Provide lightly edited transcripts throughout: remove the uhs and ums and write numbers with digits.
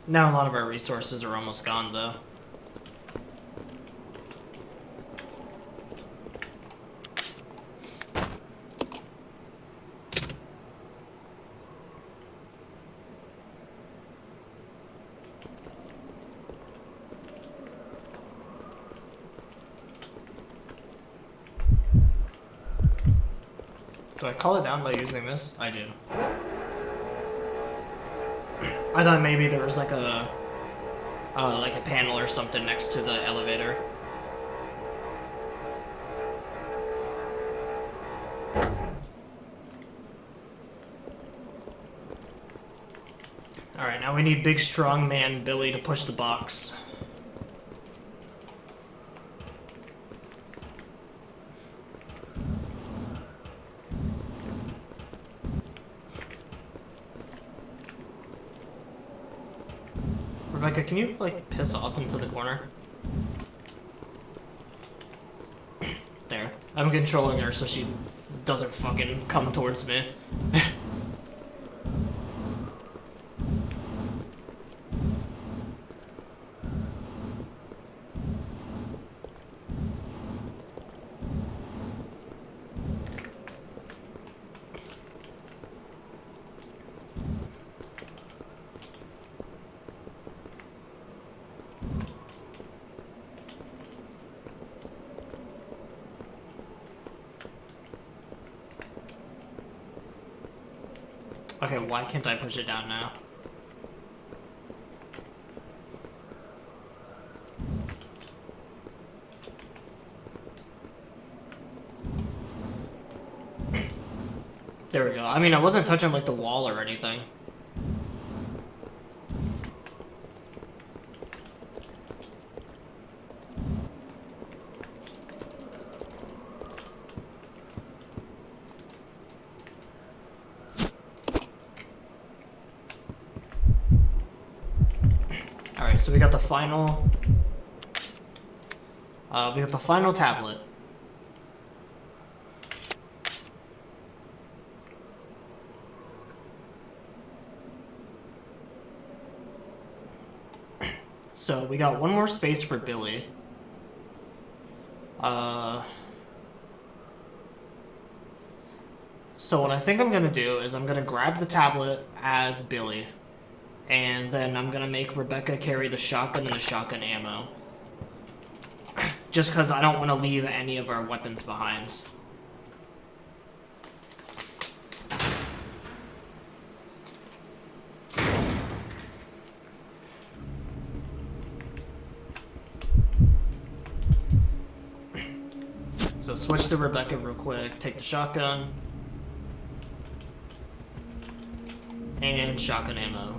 Now a lot of our resources are almost gone, though. Do I call it down by using this? I do. I thought maybe there was like a panel or something next to the elevator. Alright, now we need big strong man Billy to push the box. Rebecca, can you, like, piss off into the corner? There. I'm controlling her so she doesn't fucking come towards me. Okay, why can't I push it down now? There we go. I mean, I wasn't touching, like, the wall or anything. Alright, so we got the final... we got the final tablet. So we got one more space for Billy. So what I think I'm gonna do is I'm gonna grab the tablet as Billy, and then I'm gonna make Rebecca carry the shotgun and the shotgun ammo. Just because I don't want to leave any of our weapons behind. So switch to Rebecca real quick, take the shotgun. And shotgun ammo.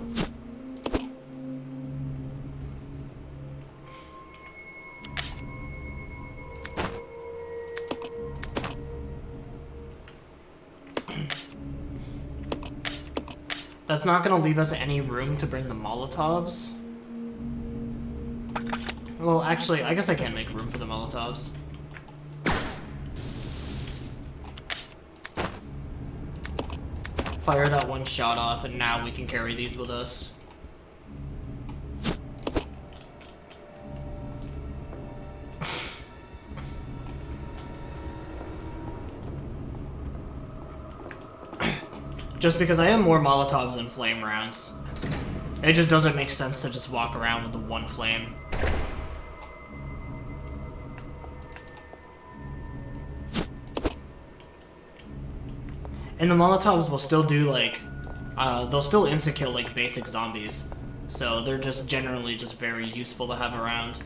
That's not gonna leave us any room to bring the Molotovs. Well, actually, I guess I can make room for the Molotovs. Fire that one shot off, and now we can carry these with us. Just because I have more Molotovs than flame rounds. It just doesn't make sense to just walk around with the one flame. And the Molotovs will still do, like, they'll still insta-kill, like, basic zombies. So they're just generally just very useful to have around.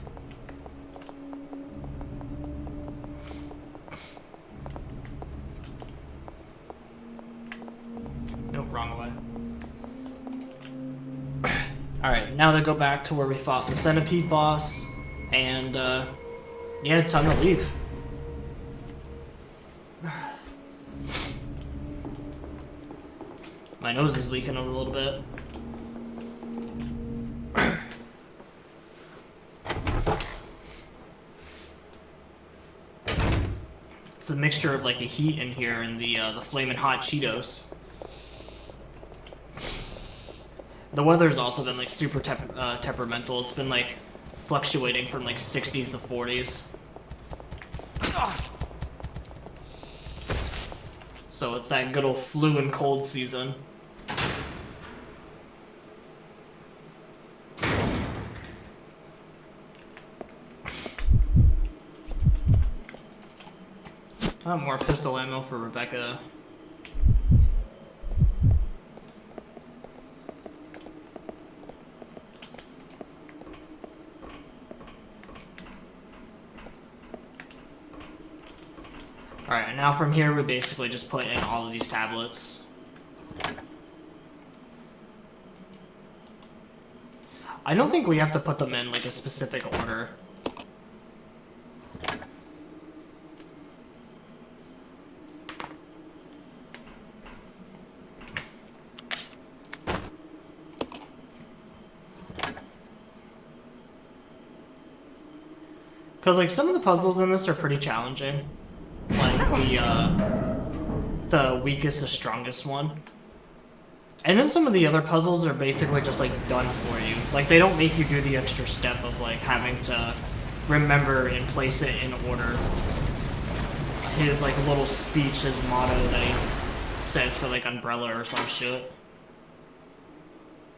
Nope, wrong way. Alright, now to go back to where we fought the Centipede boss. And, yeah, time to leave. My nose is leaking a little bit. It's a mixture of like the heat in here and the flaming hot Cheetos. The weather's also been like super temperamental. It's been like fluctuating from like 60s to 40s. So it's that good old flu and cold season. More pistol ammo for Rebecca. Alright, and now from here we basically just put in all of these tablets. I don't think we have to put them in like a specific order. Because, like, some of the puzzles in this are pretty challenging. Like, the weakest to strongest one. And then some of the other puzzles are basically just, like, done for you. Like, they don't make you do the extra step of, like, having to remember and place it in order. His, like, little speech, his motto that he says for, like, Umbrella or some shit.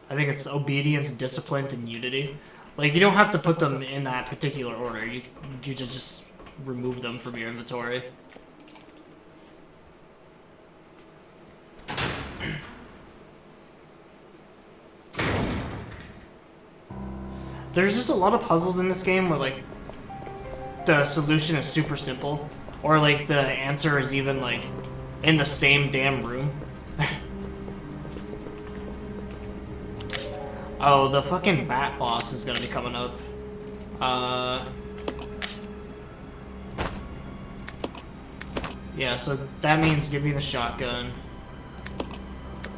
I think it's obedience, discipline, and unity. Like, you don't have to put them in that particular order. You just remove them from your inventory. There's just a lot of puzzles in this game where, like, the solution is super simple. Or, like, the answer is even, like, in the same damn room. Oh, the fucking bat boss is gonna be coming up. Yeah, so that means give me the shotgun.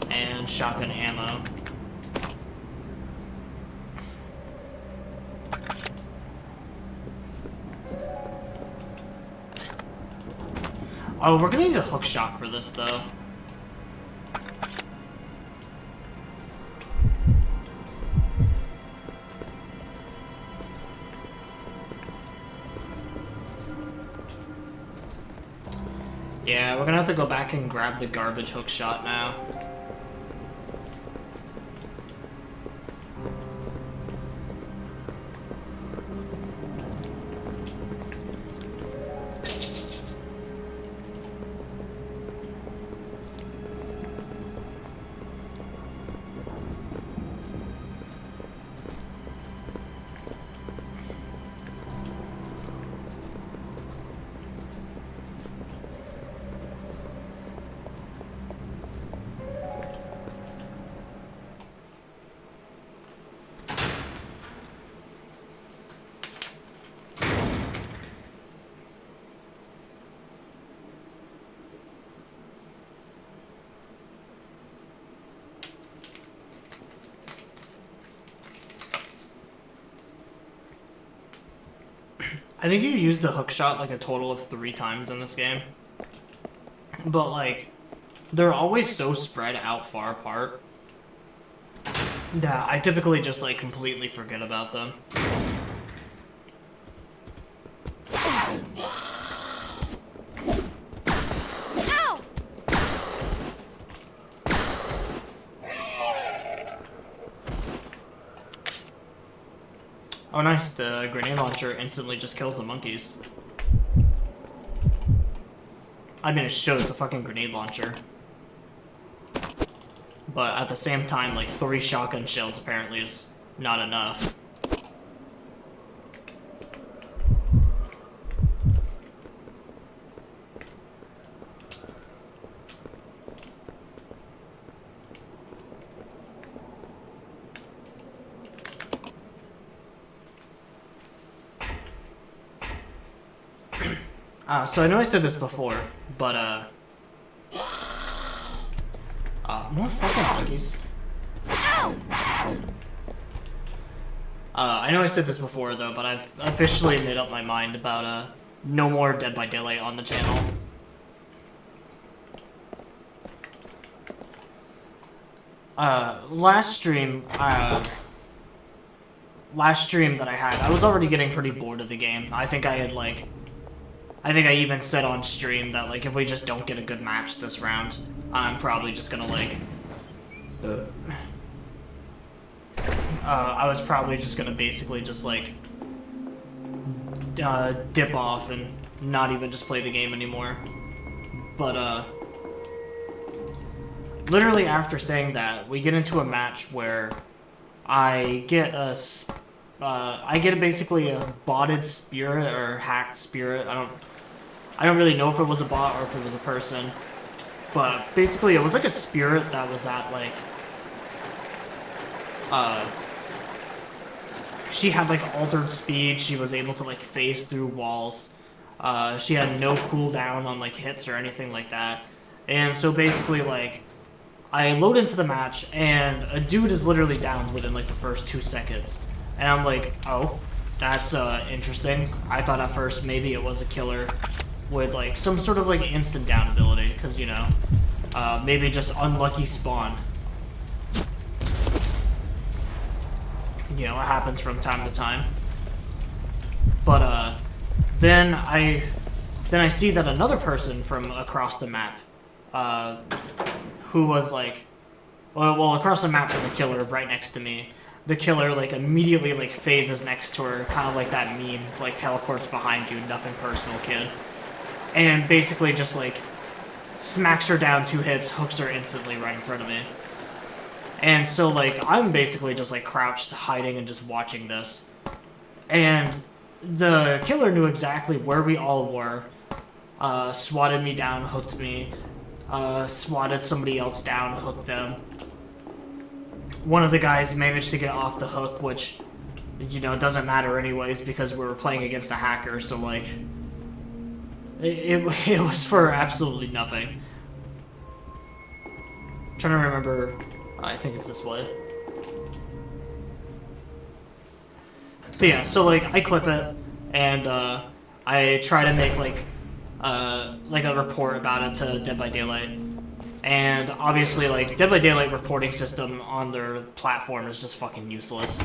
And shotgun ammo. Oh, we're gonna need a hook shot for this, though. Yeah, we're gonna have to go back and grab the garbage hook shot now. I think you use the hook shot like a total of 3 times in this game. But like, they're always so spread out far apart that I typically just like completely forget about them. Oh nice, the grenade launcher instantly just kills the monkeys. I mean, it shows it's a fucking grenade launcher. But at the same time, like, 3 shotgun shells apparently is not enough. So I know I said this before, but, more fucking monkeys. I know I said this before, though, but I've officially made up my mind about, no more Dead by Daylight on the channel. last stream that I had, I was already getting pretty bored of the game. I think I even said on stream that, like, if we just don't get a good match this round, I'm probably just gonna, like, I was probably just gonna basically just, like, dip off and not even just play the game anymore. But, literally after saying that, we get into a match where I get basically a botted spirit or hacked spirit. I don't really know if it was a bot or if it was a person, but basically it was like a spirit that was at like, she had like altered speed. She was able to like phase through walls. She had no cooldown on like hits or anything like that. And so basically like, I load into the match and a dude is literally down within like the first 2 seconds. And I'm like, oh, that's interesting. I thought at first maybe it was a killer with like some sort of like instant down ability, because, you know, maybe just unlucky spawn. You know, it happens from time to time. But then I see that another person from across the map, who was like, well, across the map from the killer, right next to me. The killer like immediately like phases next to her, kind of like that meme, like teleports behind you, nothing personal, kid. And basically just like smacks her down 2 hits, hooks her instantly right in front of me. And so like I'm basically just like crouched, hiding, and just watching this. And the killer knew exactly where we all were. Swatted me down, hooked me. Swatted somebody else down, hooked them. One of the guys managed to get off the hook, which, you know, doesn't matter anyways because we were playing against a hacker, so like, it was for absolutely nothing. I'm trying to remember, I think it's this way. But yeah, so like, I clip it, and I try to make like a report about it to Dead by Daylight. And obviously, like, Dead by Daylight reporting system on their platform is just fucking useless.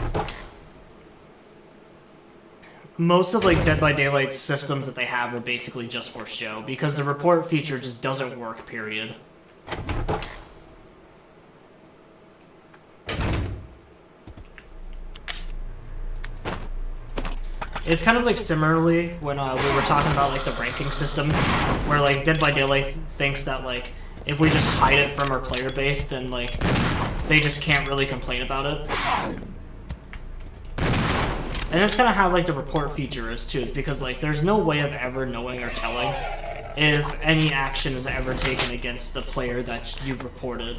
Most of, like, Dead by Daylight's systems that they have are basically just for show, because the report feature just doesn't work, period. It's kind of like similarly when we were talking about, like, the ranking system, where, like, Dead by Daylight thinks that, like, if we just hide it from our player base, then, like, they just can't really complain about it. And that's kind of how, like, the report feature is, too, is because, like, there's no way of ever knowing or telling if any action is ever taken against the player that you've reported.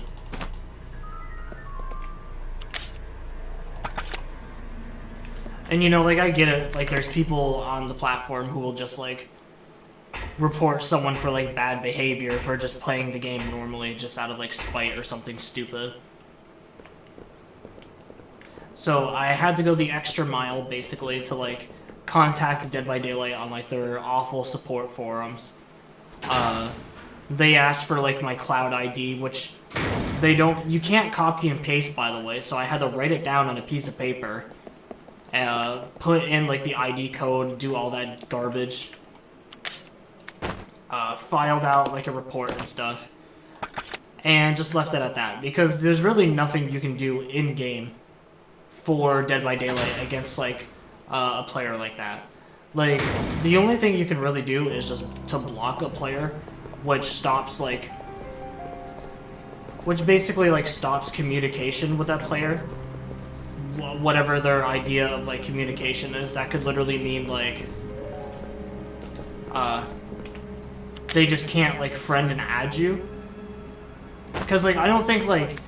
And, you know, like, I get it, like, there's people on the platform who will just, like, report someone for like bad behavior for just playing the game normally, just out of like spite or something stupid. So I had to go the extra mile basically to like contact Dead by Daylight on like their awful support forums. They asked for like my cloud ID, which you can't copy and paste, by the way, so I had to write it down on a piece of paper, put in like the ID code, do all that garbage. Filed out like a report and stuff, and just left it at that, because there's really nothing you can do in-game for Dead by Daylight against like a player like that. Like, the only thing you can really do is just to block a player, which basically like stops communication with that player. Whatever their idea of like communication is, that could literally mean like they just can't, like, friend and add you. Because, like, I don't think, like,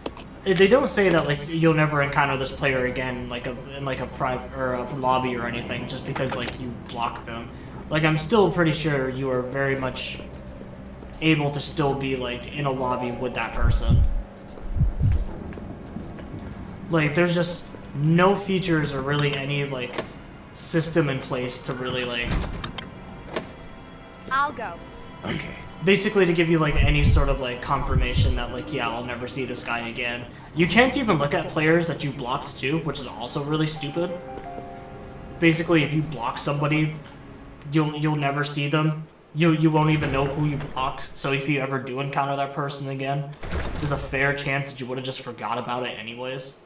they don't say that, like, you'll never encounter this player again, like, in, like, a private, or a lobby or anything, just because, like, you block them. Like, I'm still pretty sure you are very much able to still be, like, in a lobby with that person. Like, there's just no features or really any, like, system in place to really, like... I'll go. Okay. Basically to give you like any sort of like confirmation that like, yeah, I'll never see this guy again. You can't even look at players that you blocked too, which is also really stupid. Basically, if you block somebody, you'll never see them. You won't even know who you blocked. So if you ever do encounter that person again, there's a fair chance that you would have just forgot about it anyways.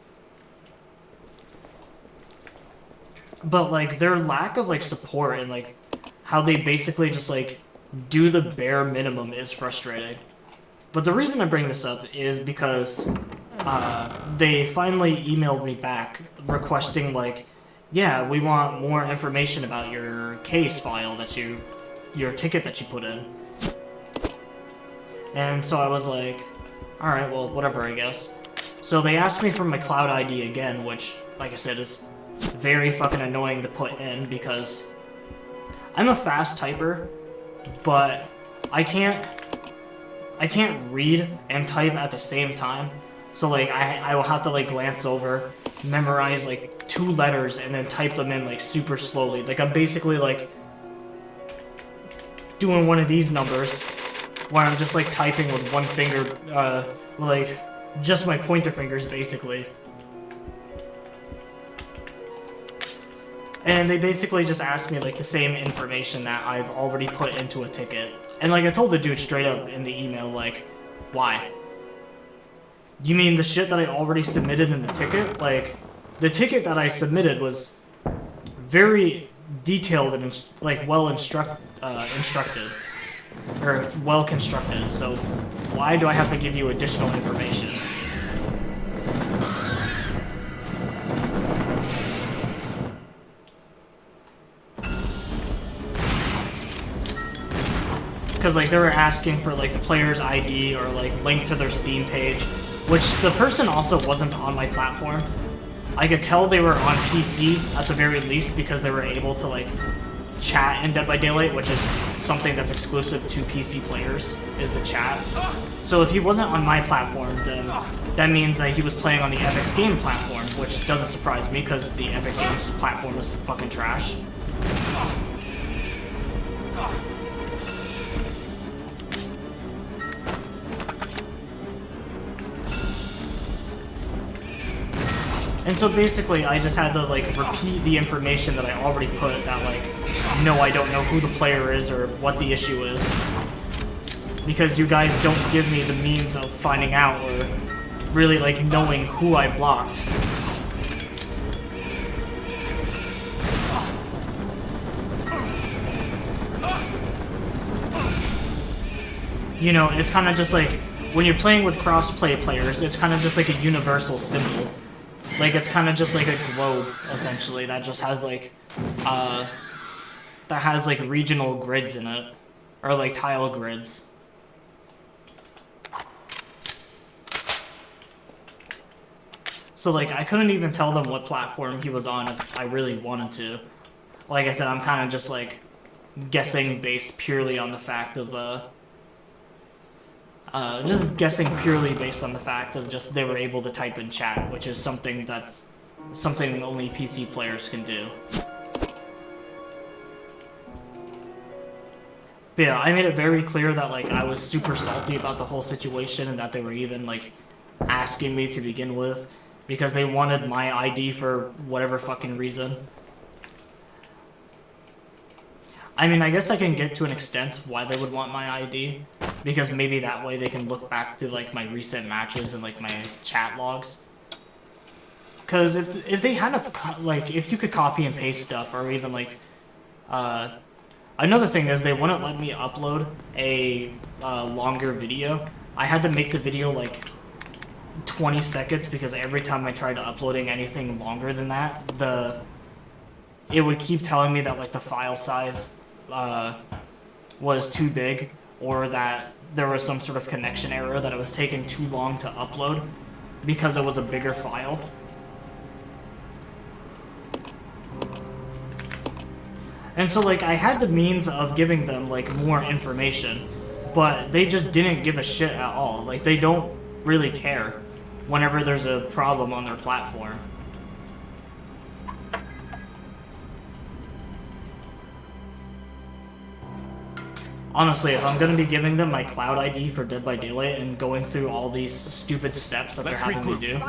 But like their lack of like support and like how they basically just like do the bare minimum is frustrating. But the reason I bring this up is because they finally emailed me back requesting like, yeah, we want more information about your case file that your ticket that you put in. And so I was like, alright, well, whatever, I guess. So they asked me for my cloud ID again, which, like I said, is very fucking annoying to put in because I'm a fast typer, but I can't read and type at the same time. So like I will have to like glance over, memorize like 2 letters and then type them in like super slowly. Like I'm basically like doing one of these numbers where I'm just like typing with one finger, like just my pointer fingers basically. And they basically just asked me like the same information that I've already put into a ticket. And like I told the dude straight up in the email, like, why? You mean the shit that I already submitted in the ticket? Like, the ticket that I submitted was very detailed and like well instructed, or well constructed. So why do I have to give you additional information? Because like they were asking for like the player's ID or like link to their Steam page, which the person also wasn't on my platform. I could tell they were on PC at the very least because they were able to like chat in Dead by Daylight, which is something that's exclusive to PC players, is the chat. So if he wasn't on my platform, then that means that he was playing on the Epic Games platform, which doesn't surprise me because the Epic Games platform is fucking trash. And so basically, I just had to like repeat the information that I already put that like, no, I don't know who the player is or what the issue is. Because you guys don't give me the means of finding out or really like knowing who I blocked. You know, it's kind of just like, when you're playing with cross-play players, it's kind of just like a universal symbol. Like, it's kind of just like a globe, essentially, that just has, like, regional grids in it. Or, like, tile grids. So, like, I couldn't even tell them what platform he was on if I really wanted to. Like I said, I'm kind of just, like, guessing based purely on the fact of, just guessing purely based on the fact of just they were able to type in chat, which is something only PC players can do. But yeah, I made it very clear that like I was super salty about the whole situation and that they were even like asking me to begin with because they wanted my ID for whatever fucking reason. I mean, I guess I can get to an extent why they would want my ID, because maybe that way they can look back through like my recent matches and like my chat logs. Because if they had a, like, if you could copy and paste stuff, or even like, another thing is they wouldn't let me upload a longer video. I had to make the video like 20 seconds because every time I tried uploading anything longer than that, it would keep telling me that like the file size was too big, or that there was some sort of connection error, that it was taking too long to upload because it was a bigger file. And so like I had the means of giving them like more information, but they just didn't give a shit at all. Like they don't really care whenever there's a problem on their platform. Honestly, if I'm gonna be giving them my cloud ID for Dead by Daylight and going through all these stupid steps that they're having me do,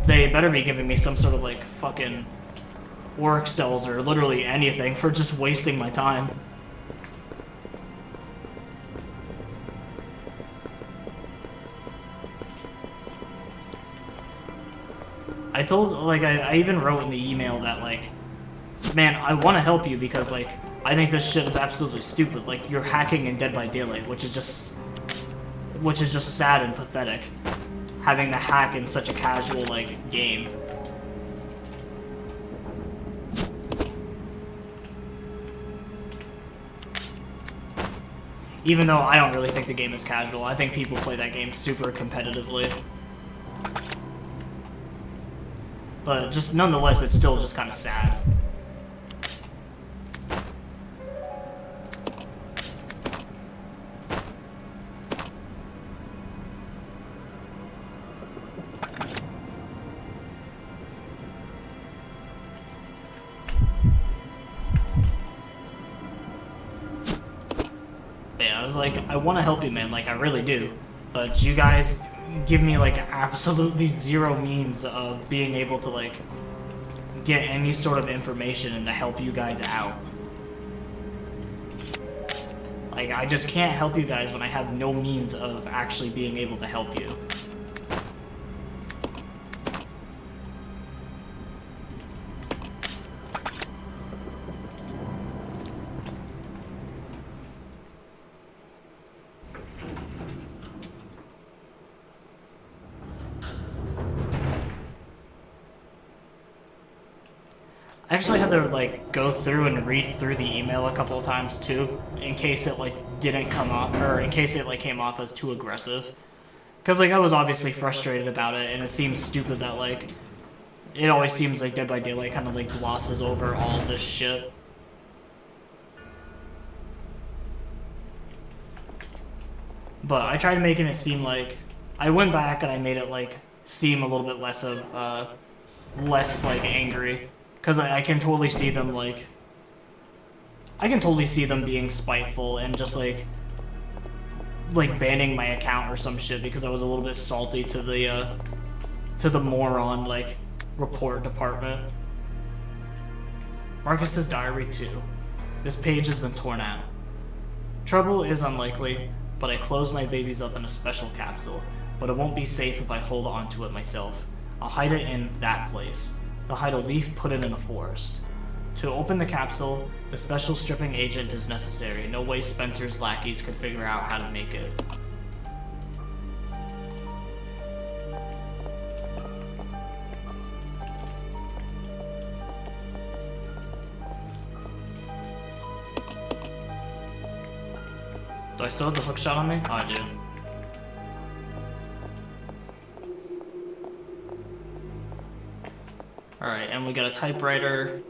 they better be giving me some sort of like fucking work cells or literally anything for just wasting my time. I told, like, I even wrote in the email that, like, man, I want to help you because, like, I think this shit is absolutely stupid. Like, you're hacking in Dead by Daylight, which is just sad and pathetic. Having to hack in such a casual, like, game. Even though I don't really think the game is casual, I think people play that game super competitively. But just nonetheless, it's still just kind of sad. Yeah, I was like, I want to help you, man, like, I really do. But you guys give me, like, absolutely zero means of being able to, like, get any sort of information and to help you guys out. Like, I just can't help you guys when I have no means of actually being able to help you. I actually had to, like, go through and read through the email a couple of times, too, in case it, like, didn't come off, or in case it, like, came off as too aggressive. Because, like, I was obviously frustrated about it, and it seems stupid that, like, it always seems like Dead by Daylight kind of, like, glosses over all this shit. But I tried making it seem like, I went back and I made it, like, seem a little bit less of, less, like, angry. Because I can totally see them, like... I can totally see them being spiteful and just, like, banning my account or some shit because I was a little bit salty to the moron, like, report department. Marcus's diary 2. This page has been torn out. Trouble is unlikely, but I close my babies up in a special capsule, but it won't be safe if I hold on to it myself. I'll hide it in that place. They'll hide a leaf put it in a forest. To open the capsule, the special stripping agent is necessary. No way Spencer's lackeys could figure out how to make it. Do I still have the hook shot on me? Oh, I do. Alright, and we got a typewriter,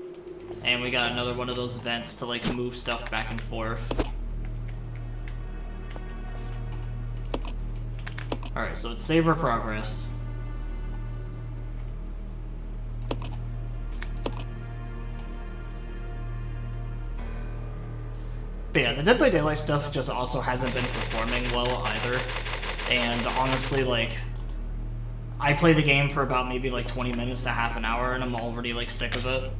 and we got another one of those vents to, like, move stuff back and forth. Alright, so it's save our progress. But yeah, the Dead by Daylight stuff just also hasn't been performing well either. And honestly, like, I play the game for about maybe like 20 minutes to half an hour and I'm already like sick of it.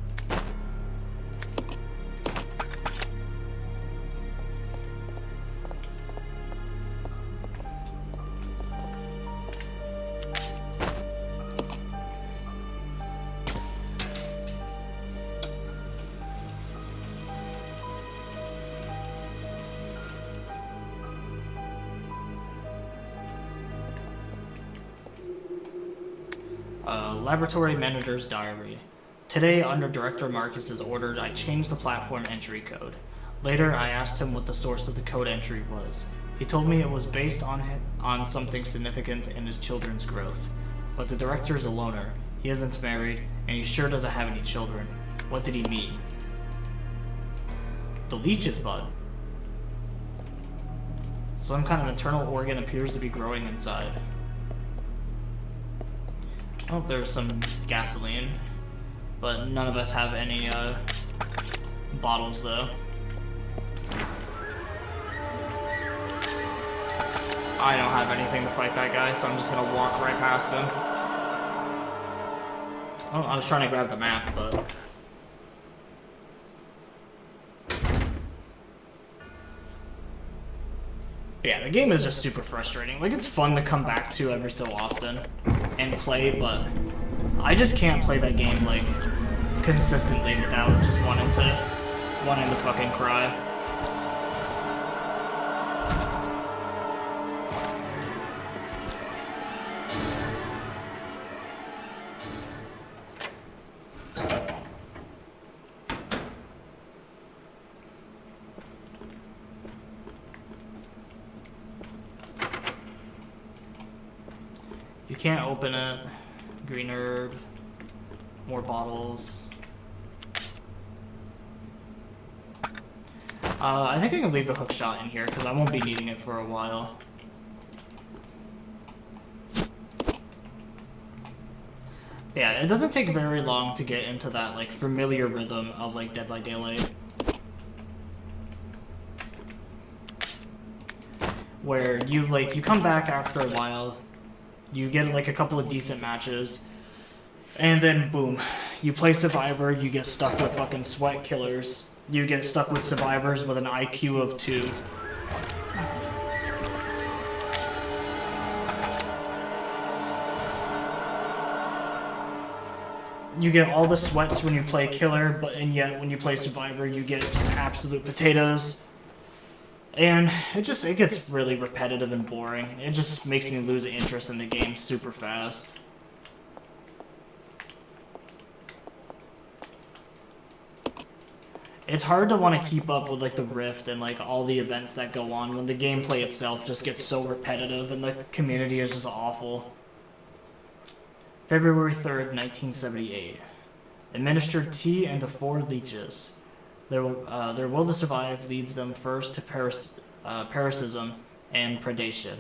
Laboratory Manager's Diary. Today, under Director Marcus's order, I changed the platform entry code. Later, I asked him what the source of the code entry was. He told me it was based on something significant in his children's growth. But the director is a loner. He isn't married, and he sure doesn't have any children. What did he mean? The leech's bud. Some kind of internal organ appears to be growing inside. Oh, there's some gasoline, but none of us have any bottles though. I don't have anything to fight that guy, so I'm just gonna walk right past him. Oh, I was trying to grab the map, but... Yeah, the game is just super frustrating. Like, it's fun to come back to every so often and play, but I just can't play that game, like, consistently without just wanting to fucking cry. You can't open it. Green herb. More bottles. I think I can leave the hook shot in here because I won't be needing it for a while. Yeah, it doesn't take very long to get into that like familiar rhythm of like Dead by Daylight. Where you come back after a while, you get like a couple of decent matches, and then boom, you play Survivor, you get stuck with fucking sweat killers. You get stuck with survivors with an IQ of 2. You get all the sweats when you play killer, and yet when you play survivor, you get just absolute potatoes. And it gets really repetitive and boring. It just makes me lose interest in the game super fast. It's hard to want to keep up with like the Rift and like all the events that go on when the gameplay itself just gets so repetitive and the community is just awful. February 3rd, 1978. Administered tea into 4 leeches. Their will to survive leads them first to parasitism and predation.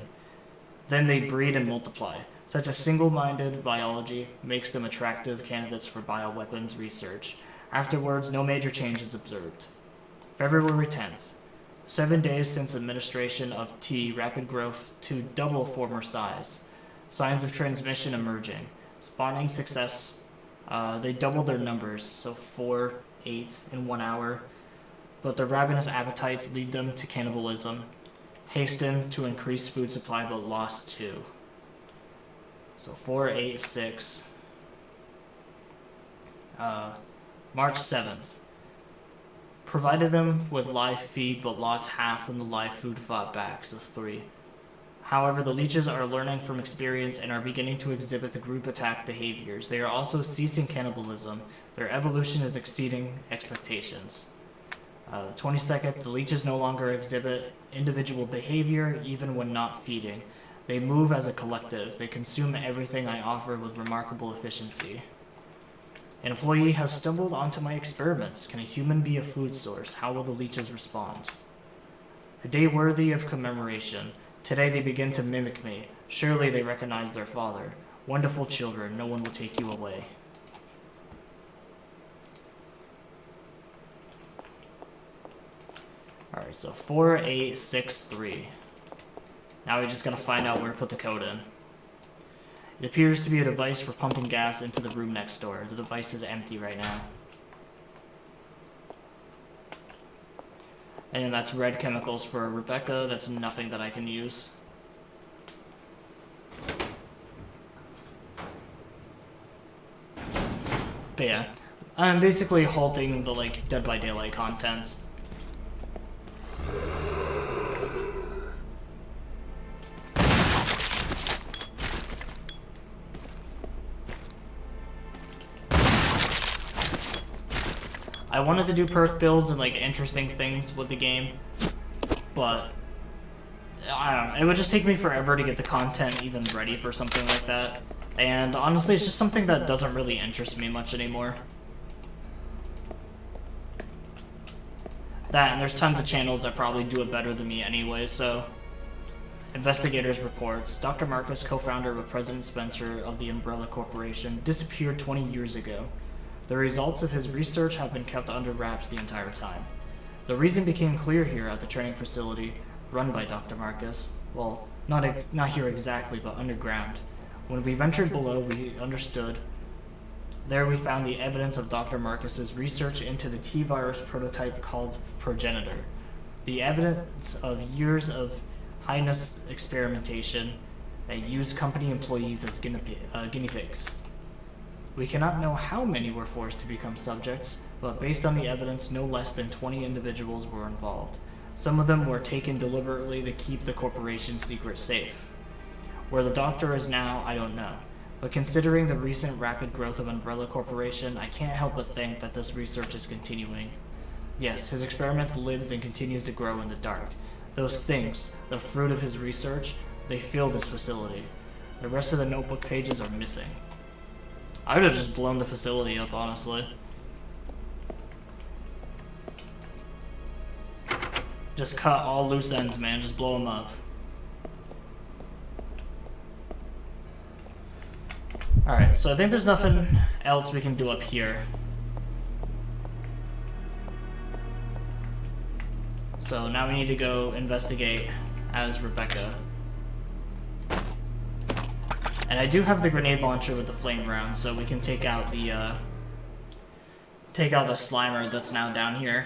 Then they breed and multiply. Such a single-minded biology makes them attractive candidates for bioweapons research. Afterwards, no major change is observed. February 10th. 7 days since administration of T, rapid growth to double former size. Signs of transmission emerging. Spawning success. They doubled their numbers, so 4, 8 in 1 hour. But their ravenous appetites lead them to cannibalism. Hasten to increase food supply, but lost 2. So 4, 8, 6. March 7th. Provided them with live feed, but lost half when the live food fought back, so 3. However, the leeches are learning from experience and are beginning to exhibit the group attack behaviors. They are also ceasing cannibalism. Their evolution is exceeding expectations. The 22nd, the leeches no longer exhibit individual behavior, even when not feeding. They move as a collective. They consume everything I offer with remarkable efficiency. An employee has stumbled onto my experiments. Can a human be a food source? How will the leeches respond? A day worthy of commemoration. Today they begin to mimic me. Surely they recognize their father. Wonderful children, no one will take you away. Alright, so 4863. Now we just gotta find out where to put the code in. It appears to be a device for pumping gas into the room next door. The device is empty right now. And that's red chemicals for Rebecca. That's nothing that I can use. But yeah, I'm basically halting the like Dead by Daylight content. I wanted to do perk builds and like interesting things with the game, but I don't know, it would just take me forever to get the content even ready for something like that. And honestly, it's just something that doesn't really interest me much anymore. That, and there's tons of channels that probably do it better than me anyway, so... Investigators reports, Dr. Marcus, co-founder with President Spencer of the Umbrella Corporation, disappeared 20 years ago. The results of his research have been kept under wraps the entire time. The reason became clear here at the training facility run by Dr. Marcus. Well, Not here exactly, but underground. When we ventured below, we understood. There we found the evidence of Dr. Marcus's research into the T-virus prototype called Progenitor. The evidence of years of highness experimentation that used company employees as guinea pigs. We cannot know how many were forced to become subjects, but based on the evidence, no less than 20 individuals were involved. Some of them were taken deliberately to keep the corporation's secret safe. Where the doctor is now, I don't know. But considering the recent rapid growth of Umbrella Corporation, I can't help but think that this research is continuing. Yes, his experiment lives and continues to grow in the dark. Those things, the fruit of his research, they fill this facility. The rest of the notebook pages are missing. I would have just blown the facility up, honestly. Just cut all loose ends, man. Just blow them up. Alright, so I think there's nothing else we can do up here. So now we need to go investigate as Rebecca. And I do have the grenade launcher with the flame round, so we can take out the Slimer that's now down here.